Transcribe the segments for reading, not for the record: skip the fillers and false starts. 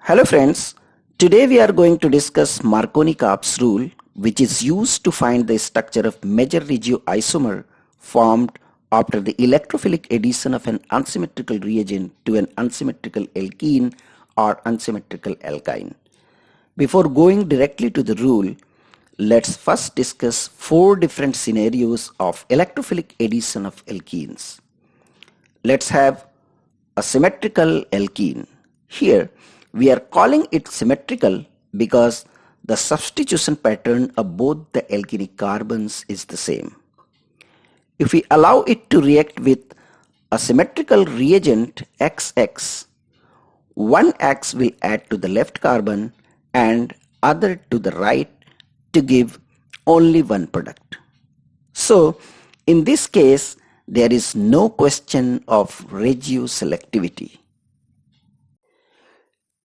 Hello friends, today we are going to discuss Marconi-Karp's rule, which is used to find the structure of major regioisomer formed after the electrophilic addition of an unsymmetrical reagent to an unsymmetrical alkene or unsymmetrical alkyne. Before going directly to the rule, let's first discuss four different scenarios of electrophilic addition of alkenes. Let's have a symmetrical alkene. Here we are calling it symmetrical because the substitution pattern of both the alkenic carbons is the same. If we allow it to react with a symmetrical reagent XX, one X will add to the left carbon and other to the right to give only one product. So in this case, there is no question of regioselectivity.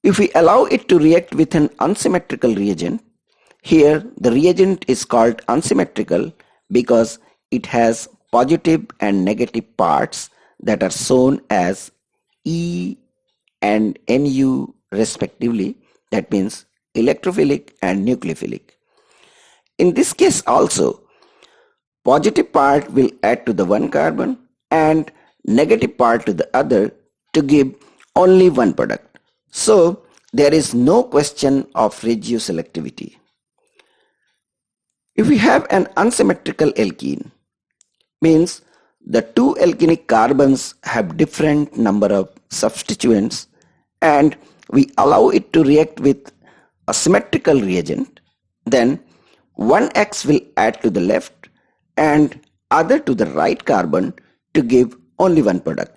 If we allow it to react with an unsymmetrical reagent, here the reagent is called unsymmetrical because it has positive and negative parts that are shown as E and Nu respectively. That means electrophilic and nucleophilic. In this case also, positive part will add to the one carbon and negative part to the other to give only one product. So there is no question of regioselectivity. If we have an unsymmetrical alkene, means the two alkenic carbons have different number of substituents and we allow it to react with a symmetrical reagent, then one X will add to the left and other to the right carbon to give only one product.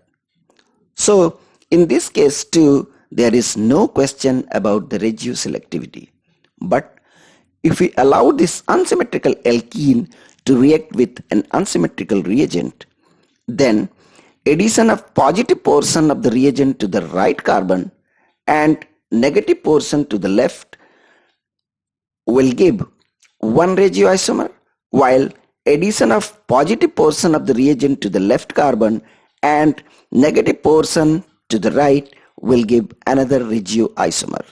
So in this case too, there is no question about the regioselectivity. But if we allow this unsymmetrical alkene to react with an unsymmetrical reagent, then addition of positive portion of the reagent to the right carbon and negative portion to the left will give one regioisomer, while addition of positive portion of the reagent to the left carbon and negative portion to the right will give another regioisomer.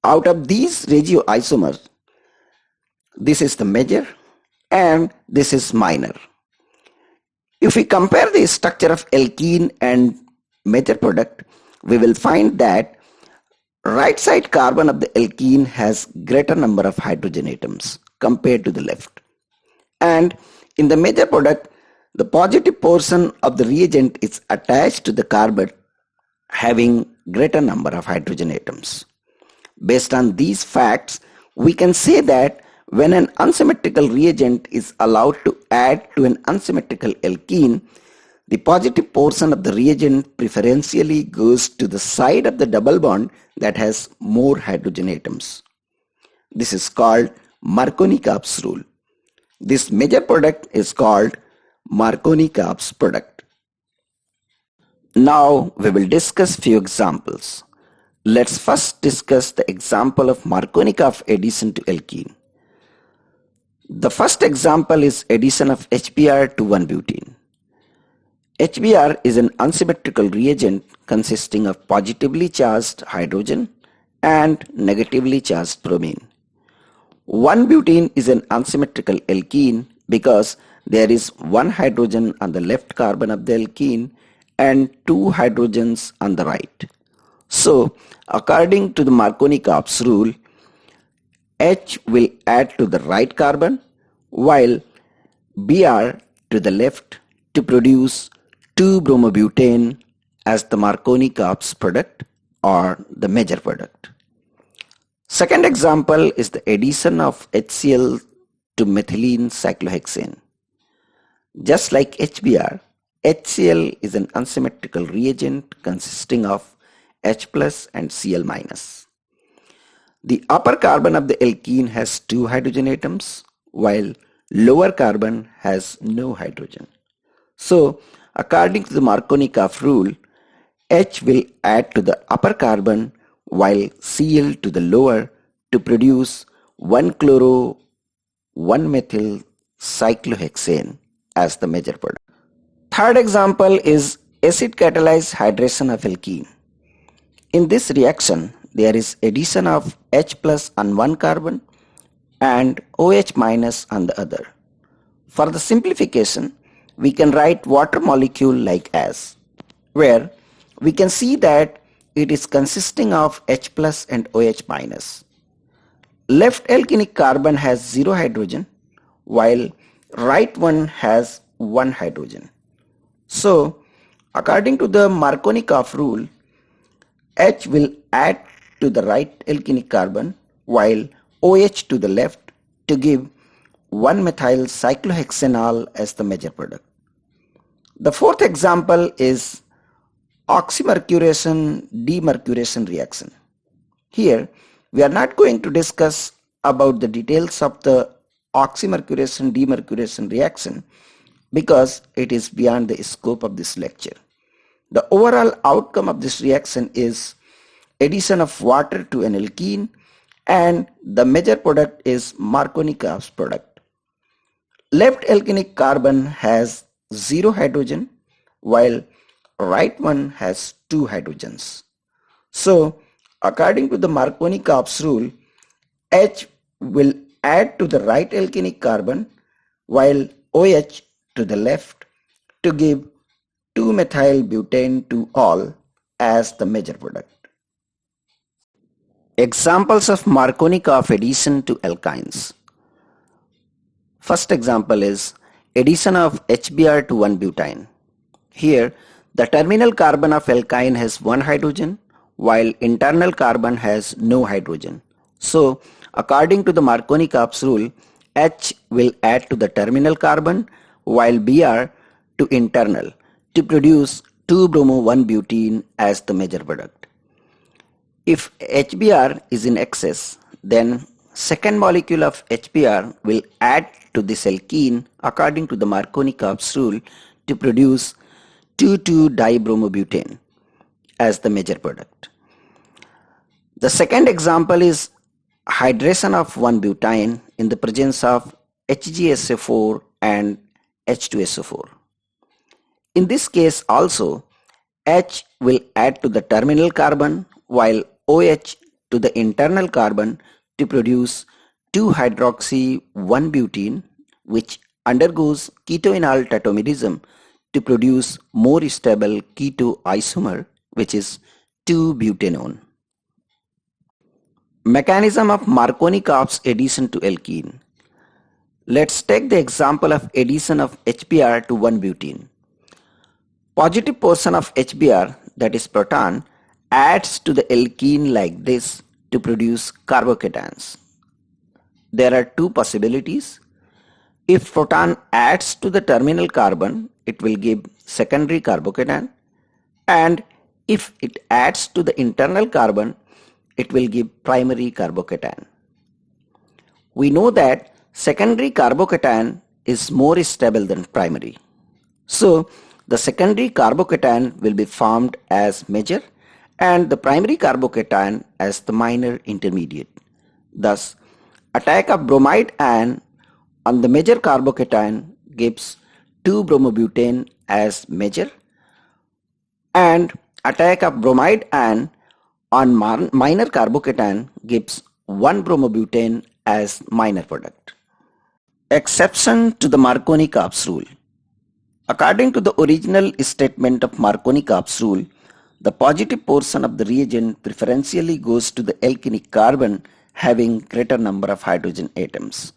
Out of these regioisomers, this is the major and this is minor. If we compare the structure of alkene and major product, we will find that right side carbon of the alkene has greater number of hydrogen atoms compared to the left. And in the major product, the positive portion of the reagent is attached to the carbon having greater number of hydrogen atoms. Based on these facts, we can say that when an unsymmetrical reagent is allowed to add to an unsymmetrical alkene, the positive portion of the reagent preferentially goes to the side of the double bond that has more hydrogen atoms. This is called Marconi-Karp's rule. This major product is called Marconi-Karp's product. Now we will discuss few examples. Let's first discuss the example of Marconi-Karp addition to alkene. The first example is addition of HBr to 1-butene. HBr is an unsymmetrical reagent consisting of positively charged hydrogen and negatively charged bromine. 1-butene is an unsymmetrical alkene because there is one hydrogen on the left carbon of the alkene and two hydrogens on the right. So according to the Marconi-Karp's rule, H will add to the right carbon while Br to the left to produce 2-bromobutane as the Marconi-Karp's product or the major product. Second example is the addition of HCl to methylene cyclohexane. Just like HBr, HCl is an unsymmetrical reagent consisting of H plus and Cl minus. The upper carbon of the alkene has two hydrogen atoms while lower carbon has no hydrogen. So according to the Marconi-Karp rule, H will add to the upper carbon while Cl to the lower to produce 1-chloro-1-methyl cyclohexane as the major product. Third example is acid catalyzed hydration of alkene. In this reaction, there is addition of H plus on one carbon and OH minus on the other. For the simplification, we can write water molecule like as, where we can see that it is consisting of H plus and OH minus. Left alkenic carbon has 0 hydrogen, while right one has 1 hydrogen. So, according to the Markovnikov rule, H will add to the right alkenic carbon while OH to the left to give 1-methyl cyclohexanol as the major product. The fourth example is oxymercuration demercuration reaction. Here we are not going to discuss about the details of the oxymercuration demercuration reaction because it is beyond the scope of this lecture. The overall outcome of this reaction is addition of water to an alkene, and the major product is Markovnikov's product. Left alkenic carbon has 0 hydrogen while right one has 2 hydrogens. So according to the Markovnikov's rule, H will add to the right alkenic carbon while OH to the left to give 2-methyl butane to all as the major product. Examples of Markovnikov addition to alkynes. First example is addition of HBr to 1-butene. Here the terminal carbon of alkyne has 1 hydrogen while internal carbon has no hydrogen. So according to the Markovnikov's rule, H will add to the terminal carbon while Br to internal to produce 2-bromo-1-butene as the major product. If HBr is in excess, then second molecule of HBr will add to this alkene according to the Markovnikov's rule to produce 2,2-dibromobutane as the major product. The second example is hydration of 1-butene in the presence of HgSO4 and H2SO4. In this case also, H will add to the terminal carbon while OH to the internal carbon to produce 2-hydroxy-1-butene, which undergoes ketoenol tautomerism to produce more stable keto isomer, which is 2-butanone. Mechanism of Markovnikov's addition to alkene. Let's take the example of addition of HBr to 1-butene. Positive portion of HBr, that is proton, adds to the alkene like this to produce carbocations. There are two possibilities. If proton adds to the terminal carbon, it will give secondary carbocation, and if it adds to the internal carbon, it will give primary carbocation. We know that secondary carbocation is more stable than primary. So the secondary carbocation will be formed as major and the primary carbocation as the minor intermediate. Thus, attack of bromide ion on the major carbocation gives 2-bromobutane as major, and attack of bromide ion on minor carbocation gives 1-bromobutane as minor product. Exception to the Markovnikov's rule. According to the original statement of Markovnikov's rule, the positive portion of the reagent preferentially goes to the alkenic carbon having greater number of hydrogen atoms.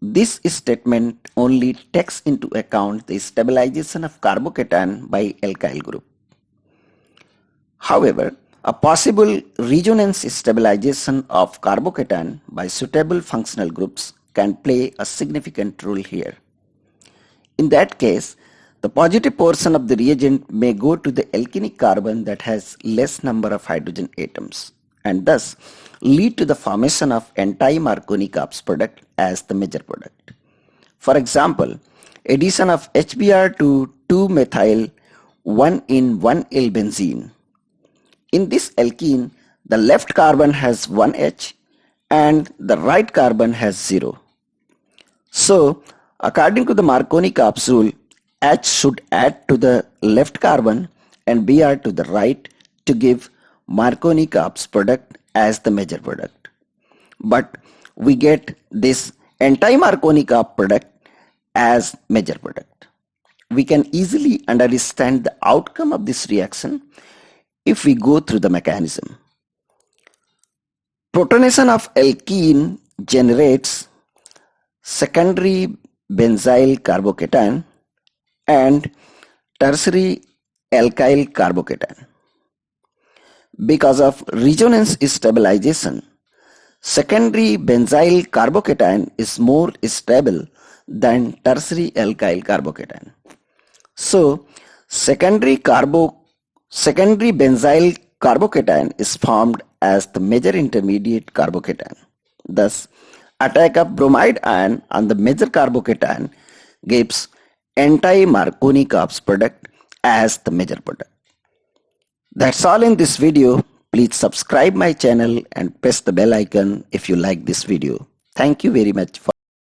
This statement only takes into account the stabilization of carbocation by alkyl group. However, a possible resonance stabilization of carbocation by suitable functional groups can play a significant role here. In that case, the positive portion of the reagent may go to the alkenic carbon that has less number of hydrogen atoms and thus lead to the formation of anti-Markovnikov's product as the major product. For example, addition of HBr to 2-methyl 1,1-L-benzene. In this alkene, the left carbon has 1 H and the right carbon has 0. So, according to the Markovnikov's rule, H should add to the left carbon and Br to the right to give Marconi-Karp's product as the major product. But we get this anti-Marconi-Karp product as major product. We can easily understand the outcome of this reaction if we go through the mechanism. Protonation of alkene generates secondary benzyl carbocation and tertiary alkyl carbocation. Because of resonance stabilization, secondary benzyl carbocation is more stable than tertiary alkyl carbocation. So, secondary benzyl carbocation is formed as the major intermediate carbocation. Thus, attack of bromide ion on the major carbocation gives anti-Marconi-Karp's product as the major product. That's all in this video. Please subscribe my channel and press the bell icon if you like this video. Thank you very much for